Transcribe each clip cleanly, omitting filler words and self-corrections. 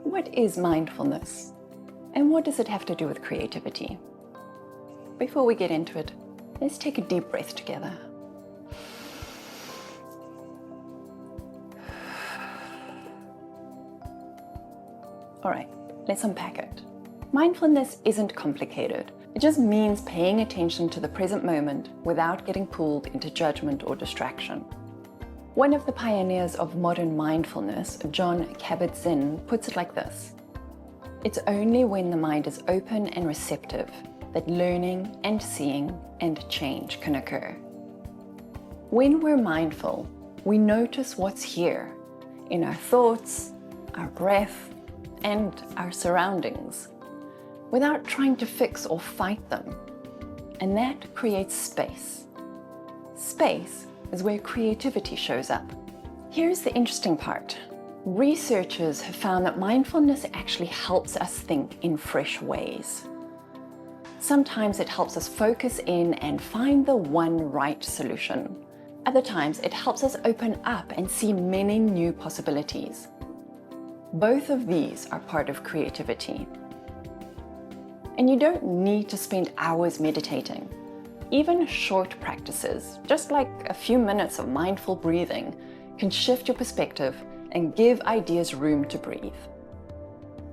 What is mindfulness? And what does it have to do with creativity? Before we get into it, let's take a deep breath together. All right, let's unpack it. Mindfulness isn't complicated. It just means paying attention to the present moment without getting pulled into judgment or distraction. One of the pioneers of modern mindfulness, Jon Kabat-Zinn, puts it like this: it's only when the mind is open and receptive that learning and seeing and change can occur. When we're mindful, we notice what's here in our thoughts, our breath, and our surroundings, without trying to fix or fight them. And that creates space. Space is where creativity shows up. Here's the interesting part. Researchers have found that mindfulness actually helps us think in fresh ways. Sometimes it helps us focus in and find the one right solution. Other times it helps us open up and see many new possibilities. Both of these are part of creativity. And you don't need to spend hours meditating. Even short practices, just like a few minutes of mindful breathing, can shift your perspective and give ideas room to breathe.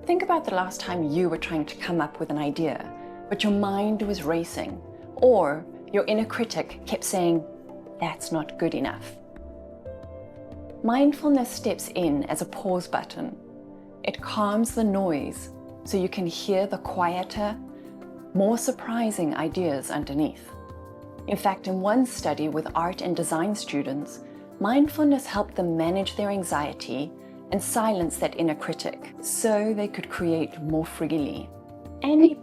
Think about the last time you were trying to come up with an idea, but your mind was racing, or your inner critic kept saying, "That's not good enough." Mindfulness steps in as a pause button. It calms the noise so you can hear the quieter, more surprising ideas underneath. In fact, in one study with art and design students, mindfulness helped them manage their anxiety and silence that inner critic so they could create more freely.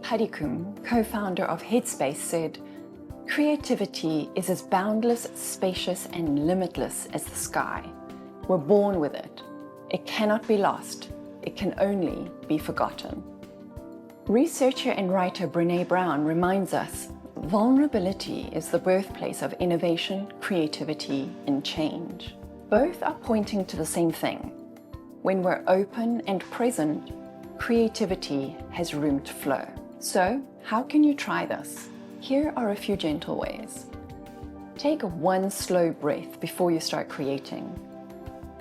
Puddicombe, co-founder of Headspace, said, "Creativity is as boundless, spacious, and limitless as the sky. We're born with it. It cannot be lost. It can only be forgotten." Researcher and writer Brené Brown reminds us, vulnerability is the birthplace of innovation, creativity, and change. Both are pointing to the same thing. When we're open and present, creativity has room to flow. So, how can you try this? Here are a few gentle ways. Take one slow breath before you start creating,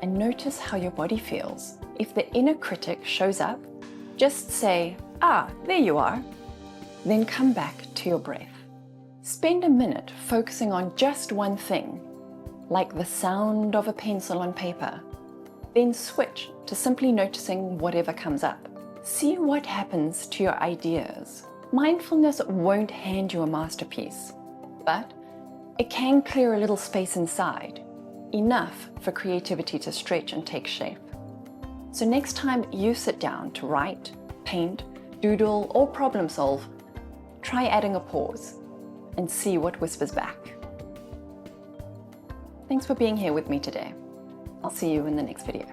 and notice how your body feels. If the inner critic shows up, just say, "Ah, there you are." Then come back to your breath. Spend a minute focusing on just one thing, like the sound of a pencil on paper. Then switch to simply noticing whatever comes up. See what happens to your ideas. Mindfulness won't hand you a masterpiece, but it can clear a little space inside, enough for creativity to stretch and take shape. So next time you sit down to write, paint, doodle, or problem solve, try adding a pause and see what whispers back. Thanks for being here with me today. I'll see you in the next video.